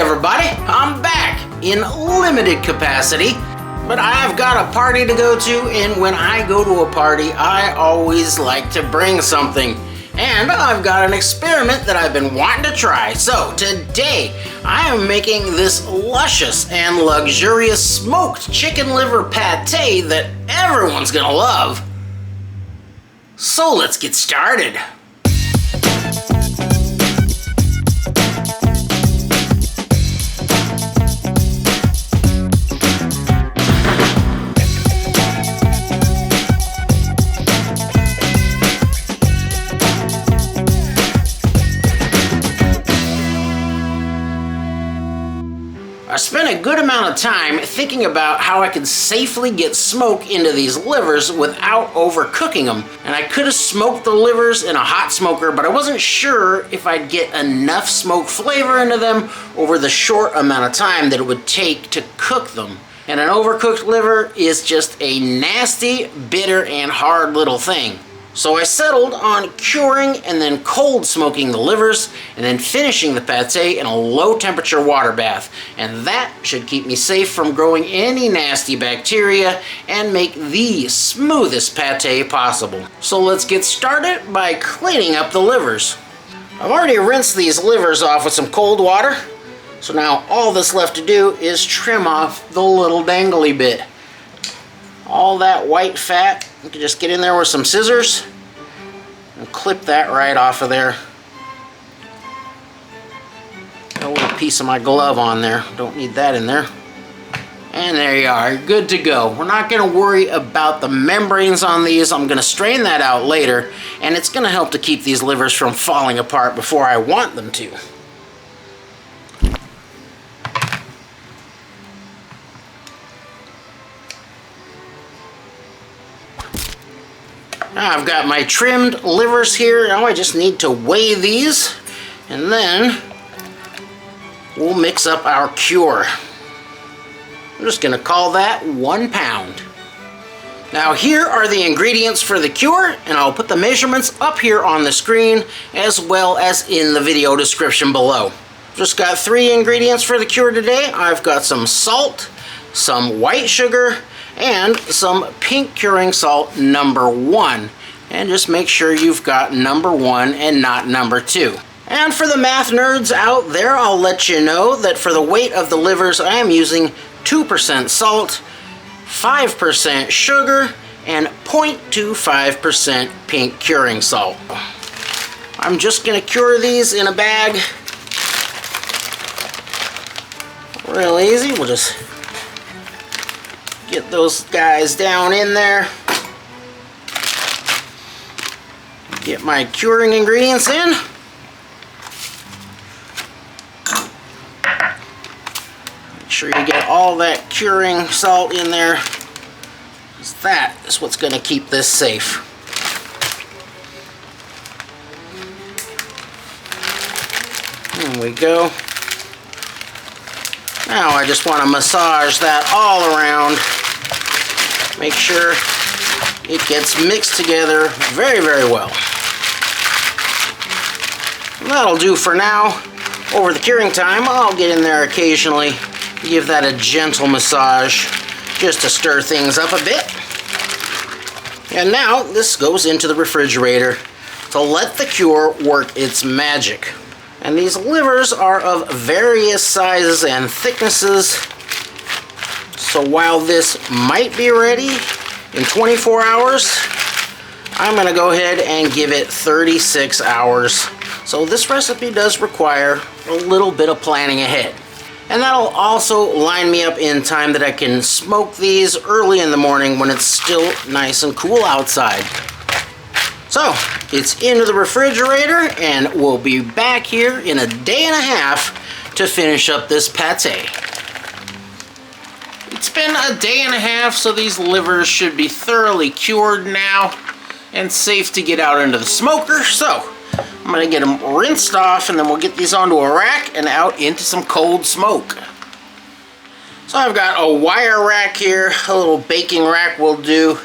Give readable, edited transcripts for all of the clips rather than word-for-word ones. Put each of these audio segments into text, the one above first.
everybody, I'm back in limited capacity, but I've got a party to go to, and when I go to a party, I always like to bring something. And I've got an experiment that I've been wanting to try. So today, I am making this luscious and luxurious smoked chicken liver pate that everyone's gonna love. So let's get started. I spent a good amount of time thinking about how I could safely get smoke into these livers without overcooking them. And I could have smoked the livers in a hot smoker, but I wasn't sure if I'd get enough smoke flavor into them over the short amount of time that it would take to cook them. And an overcooked liver is just a nasty, bitter, and hard little thing. So I settled on curing and then cold smoking the livers and then finishing the pate in a low temperature water bath. And that should keep me safe from growing any nasty bacteria and make the smoothest pate possible. So let's get started by cleaning up the livers. I've already rinsed these livers off with some cold water. So now all that's left to do is trim off the little dangly bit. All that white fat, you can just get in there with some scissors and clip that right off of there. Got a little piece of my glove on there, don't need that in there. And there you are, good to go. We're not going to worry about the membranes on these. I'm going to strain that out later, and it's going to help to keep these livers from falling apart before I want them to. Now I've got my trimmed livers here. Now I just need to weigh these, and then we'll mix up our cure. I'm just going to call that 1 pound. Now here are the ingredients for the cure, and I'll put the measurements up here on the screen as well as in the video description below. Just got 3 ingredients for the cure today. I've got some salt, some white sugar, and some pink curing salt number 1. And just make sure you've got number 1 and not number 2. And for the math nerds out there, I'll let you know that for the weight of the livers, I am using 2% salt, 5% sugar, and 0.25% pink curing salt. I'm just going to cure these in a bag. Real easy. We'll just get those guys down in there. Get my curing ingredients in. Make sure you get all that curing salt in there, because that is what's going to keep this safe. There we go. Now I just want to massage that all around. Make sure it gets mixed together very, very well. And that'll do for now. Over the curing time, I'll get in there occasionally, give that a gentle massage just to stir things up a bit. And now this goes into the refrigerator to let the cure work its magic. And these livers are of various sizes and thicknesses. So while this might be ready in 24 hours, I'm going to go ahead and give it 36 hours. So this recipe does require a little bit of planning ahead. And that'll also line me up in time that I can smoke these early in the morning when it's still nice and cool outside. So, it's into the refrigerator, and we'll be back here in a day and a half to finish up this pate. It's been a day and a half, so these livers should be thoroughly cured now and safe to get out into the smoker. So, I'm going to get them rinsed off, and then we'll get these onto a rack and out into some cold smoke. So I've got a wire rack here, a little baking rack will do,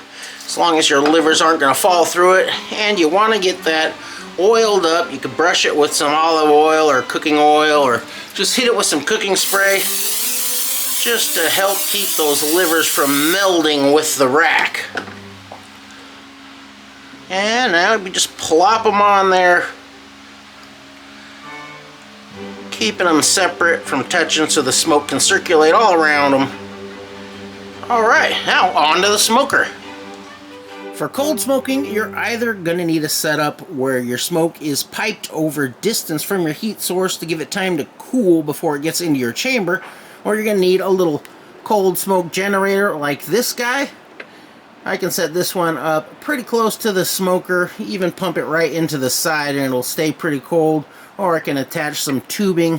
as long as your livers aren't going to fall through it. And you want to get that oiled up. You could brush it with some olive oil or cooking oil or Just hit it with some cooking spray just to help keep those livers from melding with the rack. And now we just plop them on there, keeping them separate from touching so the smoke can circulate all around them. Alright, now on to the smoker. For cold smoking, you're either going to need a setup where your smoke is piped over distance from your heat source to give it time to cool before it gets into your chamber, or you're going to need a little cold smoke generator like this guy. I can set this one up pretty close to the smoker, even pump it right into the side and it'll stay pretty cold, or I can attach some tubing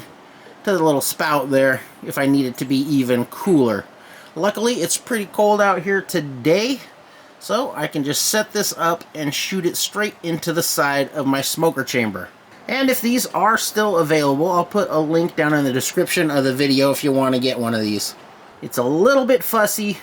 to the little spout there if I need it to be even cooler. Luckily, it's pretty cold out here today, so I can just set this up and shoot it straight into the side of my smoker chamber. And if these are still available, I'll put a link down in the description of the video if you want to get one of these. It's a little bit fussy,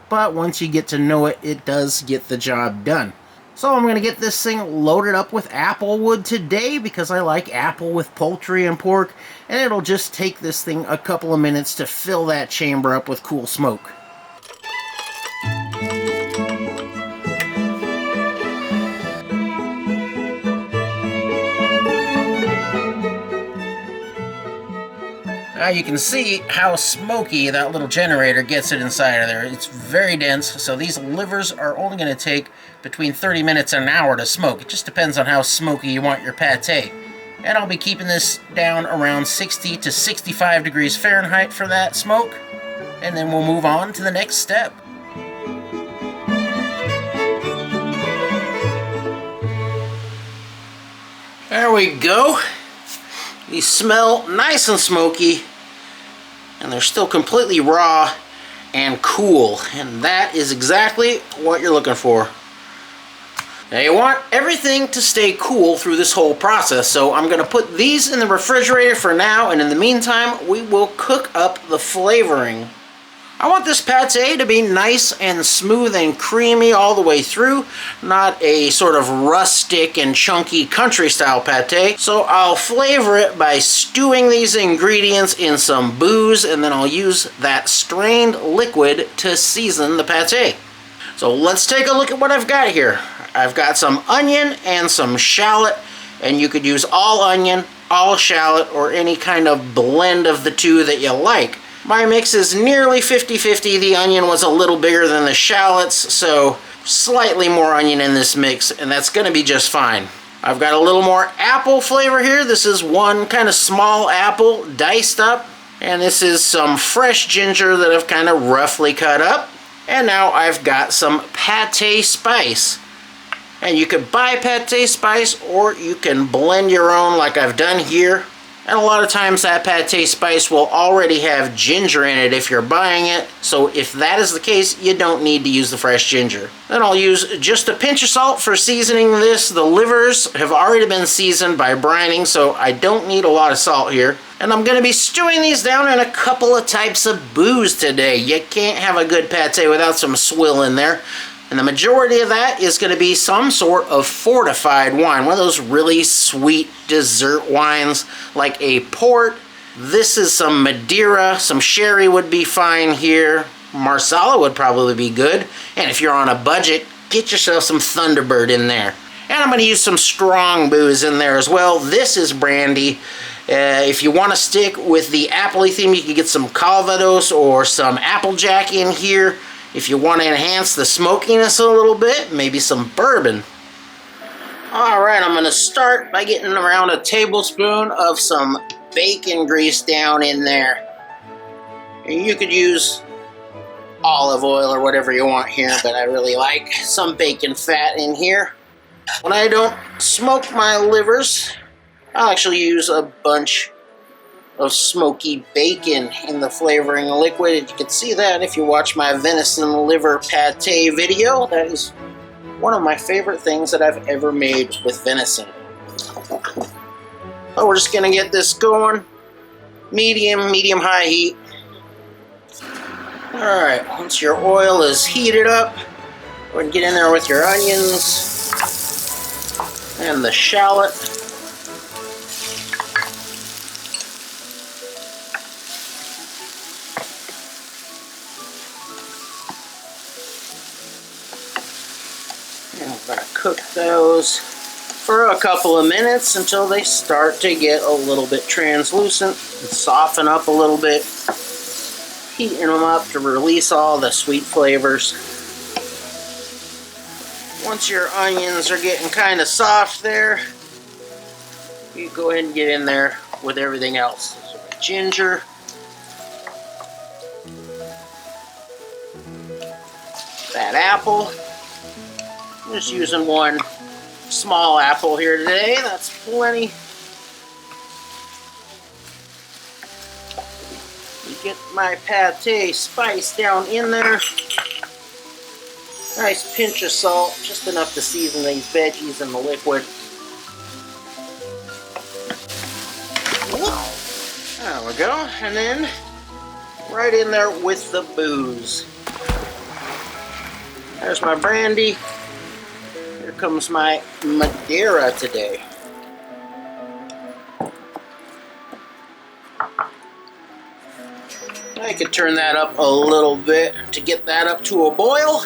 but once you get to know it, it does get the job done. So I'm going to get this thing loaded up with apple wood today because I like apple with poultry and pork, and it'll just take this thing a couple of minutes to fill that chamber up with cool smoke. Now you can see how smoky that little generator gets it inside of there. It's very dense, so these livers are only going to take between 30 minutes and an hour to smoke. It just depends on how smoky you want your pate. And I'll be keeping this down around 60 to 65 degrees Fahrenheit for that smoke. And then we'll move on to the next step. There we go. These smell nice and smoky, and they're still completely raw and cool, and that is exactly what you're looking for. Now you want everything to stay cool through this whole process, so I'm going to put these in the refrigerator for now, and in the meantime we will cook up the flavoring. I want this pate to be nice and smooth and creamy all the way through, not a sort of rustic and chunky country style pate. So I'll flavor it by stewing these ingredients in some booze, and then I'll use that strained liquid to season the pate. So let's take a look at what I've got here. I've got some onion and some shallot, and you could use all onion, all shallot, or any kind of blend of the two that you like. My mix is nearly 50-50. The onion was a little bigger than the shallots, so slightly more onion in this mix, and that's going to be just fine. I've got a little more apple flavor here. This is one kind of small apple diced up, and this is some fresh ginger that I've kind of roughly cut up. And now I've got some pate spice. And you could buy pate spice, or you can blend your own like I've done here. And a lot of times that pate spice will already have ginger in it if you're buying it, so if that is the case, you don't need to use the fresh ginger. Then I'll use just a pinch of salt for seasoning this. The livers have already been seasoned by brining, so I don't need a lot of salt here. And I'm going to be stewing these down in a couple of types of booze today. You can't have a good pate without some swill in there. And the majority of that is going to be some sort of fortified wine. One of those really sweet dessert wines like a port. This is some madeira. Some sherry would be fine here. Marsala would probably be good. And if you're on a budget, get yourself some Thunderbird in there. And I'm going to use some strong booze in there as well. This is brandy. If you want to stick with the appley theme, you can get some Calvados or some Applejack in here. If you want to enhance the smokiness a little bit, maybe some bourbon. Alright, I'm going to start by getting around a tablespoon of some bacon grease down in there. And you could use olive oil or whatever you want here, but I really like some bacon fat in here. When I don't smoke my livers, I'll actually use a bunch of smoky bacon in the flavoring liquid. You can see that if you watch my venison liver pate video. That is one of my favorite things that I've ever made with venison. So we're just going to get this going. Medium-high heat. Alright, once your oil is heated up, go ahead and get in there with your onions and the shallot. I'm going to cook those for a couple of minutes until they start to get a little bit translucent and soften up a little bit. Heating them up to release all the sweet flavors. Once your onions are getting kind of soft there, you go ahead and get in there with everything else. So ginger, that apple. I'm just using one small apple here today. That's plenty. You get my pate spice down in there. Nice pinch of salt, just enough to season these veggies in the liquid. There we go. And then right in there with the booze. There's my brandy. Here comes my madeira today. I could turn that up a little bit to get that up to a boil.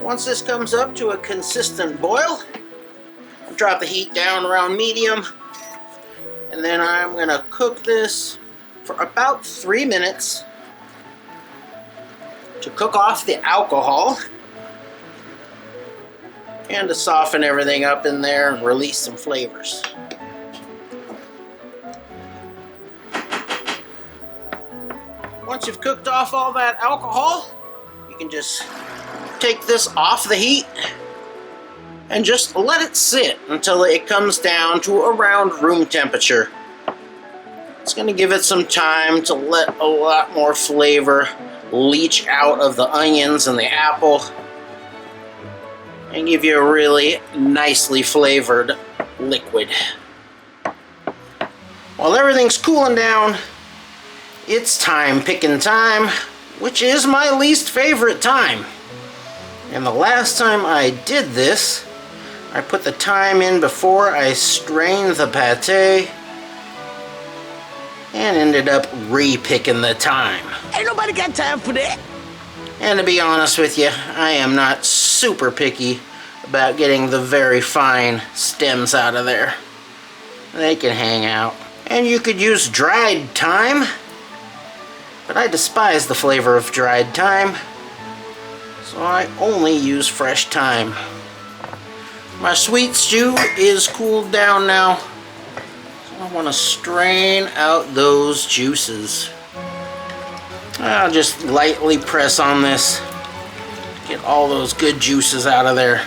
Once this comes up to a consistent boil, I'll drop the heat down around medium, and then I'm going to cook this for about 3 minutes to cook off the alcohol and to soften everything up in there and release some flavors. Once you've cooked off all that alcohol, you can just take this off the heat and just let it sit until it comes down to around room temperature. It's going to give it some time to let a lot more flavor leach out of the onions and the apple and give you a really nicely flavored liquid. While everything's cooling down, it's thyme picking time, which is my least favorite time. And the last time I did this, I put the thyme in before I strained the pate and ended up re-picking the thyme. Ain't nobody got time for that. And to be honest with you, I am not super picky about getting the very fine stems out of there. They can hang out. And you could use dried thyme, but I despise the flavor of dried thyme, so I only use fresh thyme. My sweet stew is cooled down now, so I want to strain out those juices. I'll just lightly press on this, get all those good juices out of there.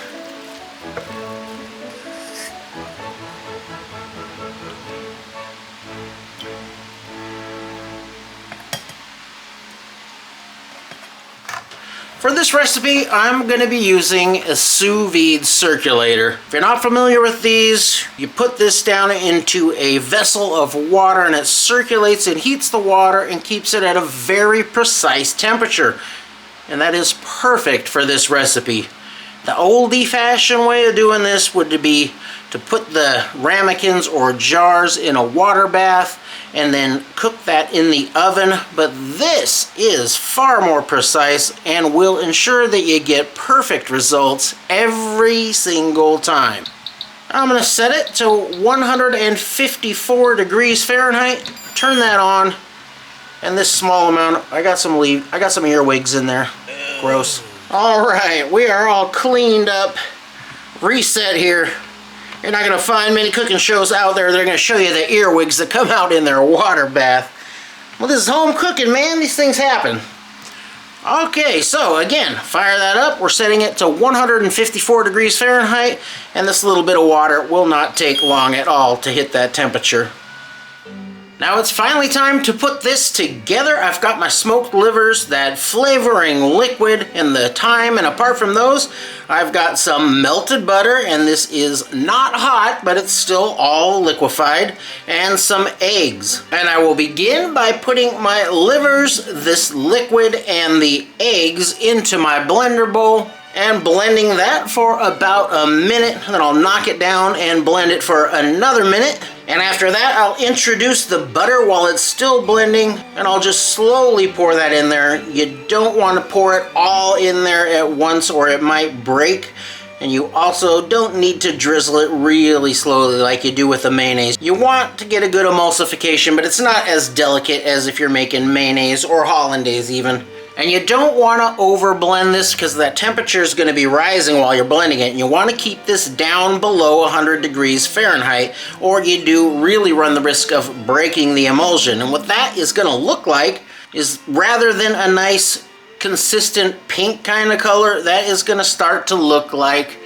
For this recipe, I'm going to be using a sous vide circulator. If you're not familiar with these, you put this down into a vessel of water and it circulates and heats the water and keeps it at a very precise temperature. And that is perfect for this recipe. The oldie-fashioned way of doing this would be to put the ramekins or jars in a water bath and then cook that in the oven, but this is far more precise and will ensure that you get perfect results every single time. I'm going to set it to 154 degrees Fahrenheit, turn that on, and this small amount, I got some earwigs in there, gross. Alright, we are all cleaned up, reset here. You're not going to find many cooking shows out there that are going to show you the earwigs that come out in their water bath. Well, this is home cooking, man. These things happen. Okay, so again, fire that up. We're setting it to 154 degrees Fahrenheit, and this little bit of water will not take long at all to hit that temperature. Now it's finally time to put this together. I've got my smoked livers, that flavoring liquid, and the thyme, and apart from those, I've got some melted butter, and this is not hot, but it's still all liquefied, and some eggs. And I will begin by putting my livers, this liquid, and the eggs into my blender bowl, and blending that for about a minute. Then I'll knock it down and blend it for another minute. And after that, I'll introduce the butter while it's still blending, and I'll just slowly pour that in there. You don't want to pour it all in there at once or it might break. And you also don't need to drizzle it really slowly like you do with the mayonnaise. You want to get a good emulsification, but it's not as delicate as if you're making mayonnaise or hollandaise even. And you don't want to over blend this because that temperature is going to be rising while you're blending it. And you want to keep this down below 100 degrees Fahrenheit, or you do really run the risk of breaking the emulsion. And what that is going to look like is, rather than a nice consistent pink kind of color, that is going to start to look like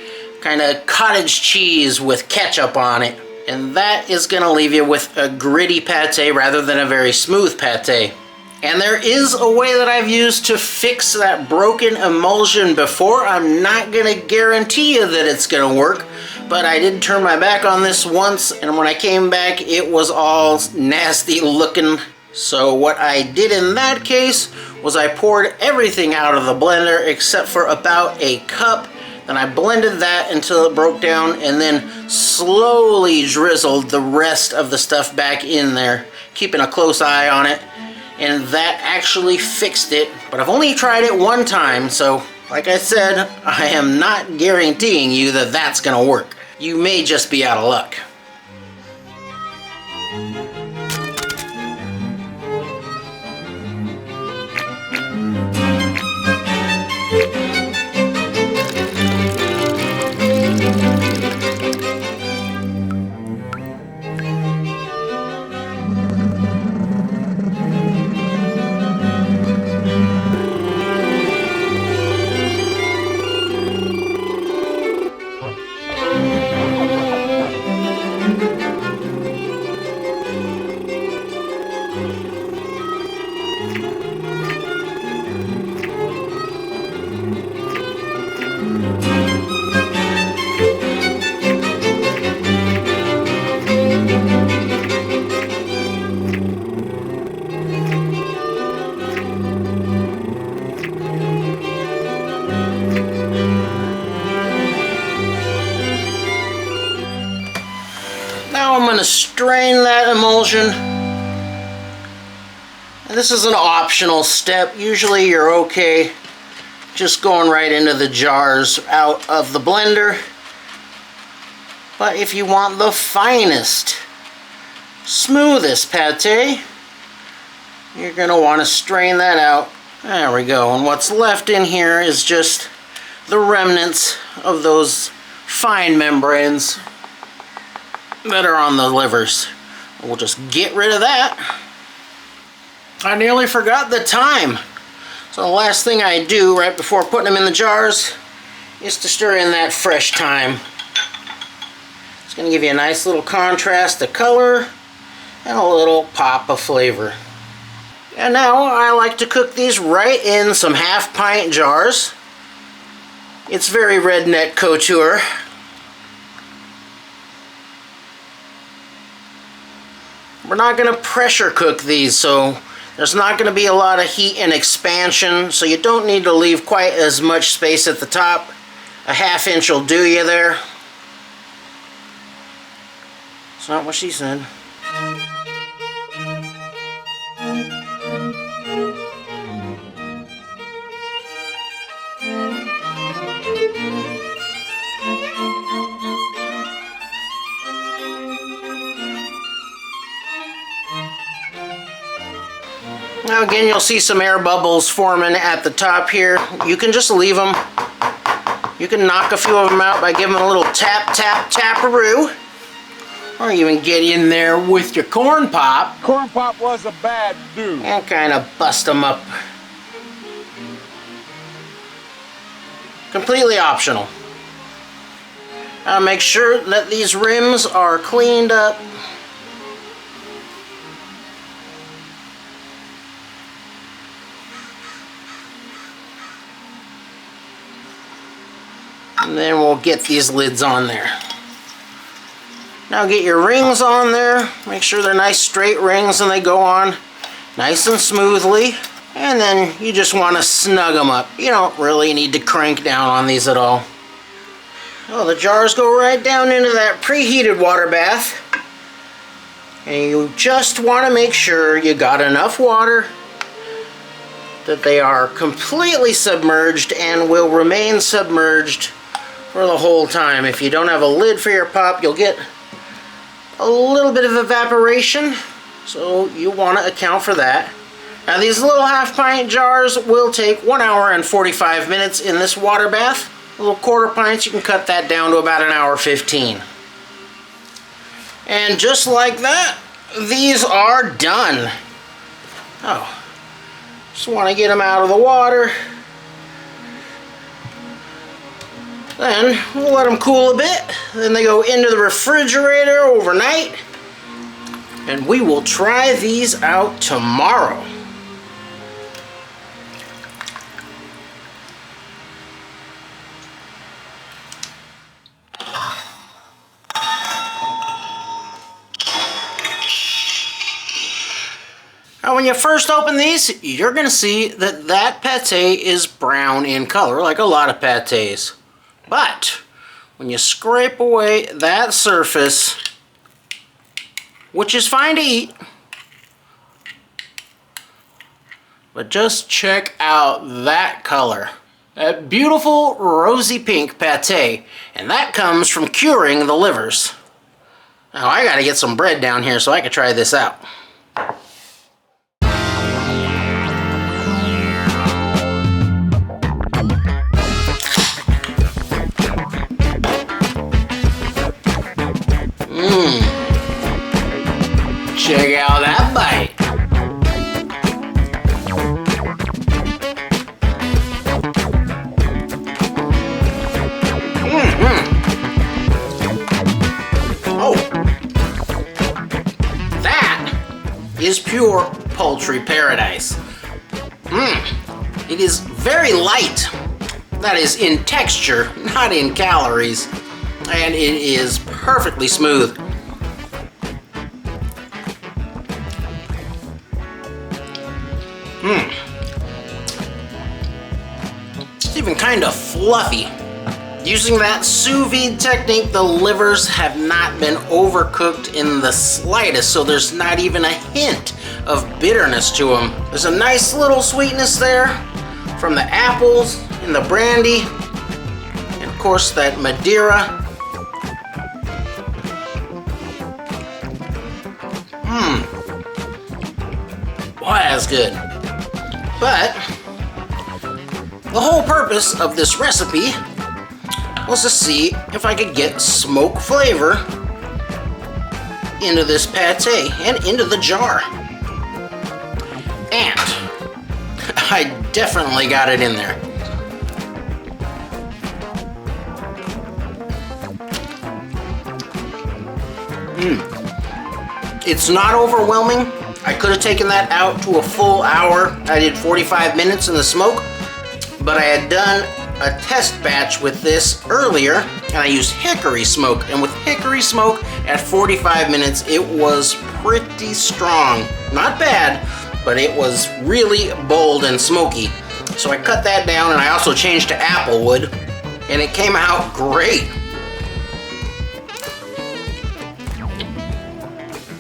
kind of cottage cheese with ketchup on it. And that is going to leave you with a gritty pate rather than a very smooth pate. And there is a way that I've used to fix that broken emulsion before. I'm not going to guarantee you that it's going to work, but I did turn my back on this once, and when I came back it was all nasty looking. So what I did in that case was I poured everything out of the blender except for about a cup. Then I blended that until it broke down and then slowly drizzled the rest of the stuff back in there, keeping a close eye on it. And that actually fixed it. But I've only tried it one time, so like I said, I am not guaranteeing you that that's gonna work. You may just be out of luck. Now I'm going to strain that emulsion. And this is an optional step. Usually you're okay just going right into the jars out of the blender. But if you want the finest, smoothest pate, you're going to want to strain that out. There we go. And what's left in here is just the remnants of those fine membranes that are on the livers. We'll just get rid of that. I nearly forgot the thyme. So the last thing I do right before putting them in the jars is to stir in that fresh thyme. It's going to give you a nice little contrast of color and a little pop of flavor. And now I like to cook these right in some half-pint jars. It's very redneck couture. We're not going to pressure cook these, so there's not going to be a lot of heat and expansion, so you don't need to leave quite as much space at the top. A ½ inch will do you there. It's not what she said. Now again, you'll see some air bubbles forming at the top here. You can just leave them. You can knock a few of them out by giving them a little tap, tap, taparoo. Or even get in there with your corn pop. Corn pop was a bad dude. And kind of bust them up. Completely optional. Now make sure that these rims are cleaned up. And then we'll get these lids on there. Now get your rings on there. Make sure they're nice straight rings and they go on nice and smoothly. And then you just want to snug them up. You don't really need to crank down on these at all. Oh, the jars go right down into that preheated water bath. And you just want to make sure you got enough water that they are completely submerged and will remain submerged for the whole time. If you don't have a lid for your pop, you'll get a little bit of evaporation, so you want to account for that. Now these little half-pint jars will take 1 hour and 45 minutes in this water bath. Little quarter pints, you can cut that down to about 1 hour 15. And just like that, these are done. Oh, just want to get them out of the water. Then we'll let them cool a bit. Then they go into the refrigerator overnight. And we will try these out tomorrow. Now when you first open these, you're going to see that that pate is brown in color, like a lot of pates. But when you scrape away that surface, which is fine to eat, but just check out that color. That beautiful rosy pink pate, and that comes from curing the livers. Now I gotta get some bread down here so I can try this out. Check out that bite. Oh, that is pure poultry paradise. It is very light. That is in texture, not in calories. And it is perfectly smooth. It's even kind of fluffy. Using that sous vide technique, the livers have not been overcooked in the slightest, so there's not even a hint of bitterness to them. There's a nice little sweetness there from the apples and the brandy, and of course that madeira. Boy, that's good. But the whole purpose of this recipe was to see if I could get smoke flavor into this pate and into the jar. And I definitely got it in there. It's not overwhelming. I could have taken that out to a full hour. I did 45 minutes in the smoke, but I had done a test batch with this earlier, and I used hickory smoke, and with hickory smoke at 45 minutes, it was pretty strong. Not bad, but it was really bold and smoky. So I cut that down, and I also changed to apple wood, and it came out great.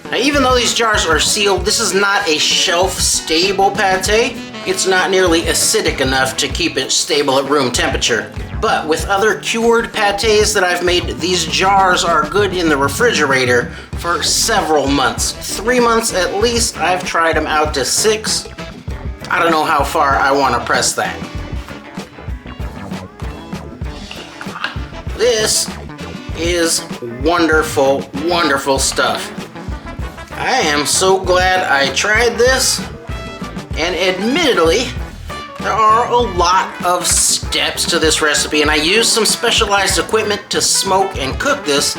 Now, even though these jars are sealed, this is not a shelf-stable pate. It's not nearly acidic enough to keep it stable at room temperature. But with other cured pates that I've made, these jars are good in the refrigerator for several months. 3 months at least. I've tried them out to 6. I don't know how far I want to press that. This is wonderful, wonderful stuff. I am so glad I tried this, and admittedly, there are a lot of steps to this recipe, and I used some specialized equipment to smoke and cook this,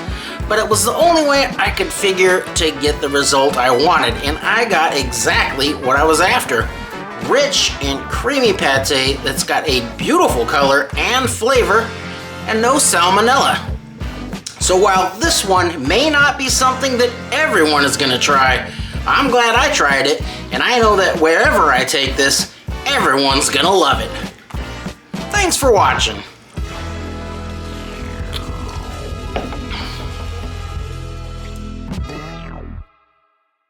but it was the only way I could figure to get the result I wanted, and I got exactly what I was after. Rich and creamy pate that's got a beautiful color and flavor, and no salmonella. So while this one may not be something that everyone is going to try, I'm glad I tried it, and I know that wherever I take this, everyone's going to love it. Thanks for watching.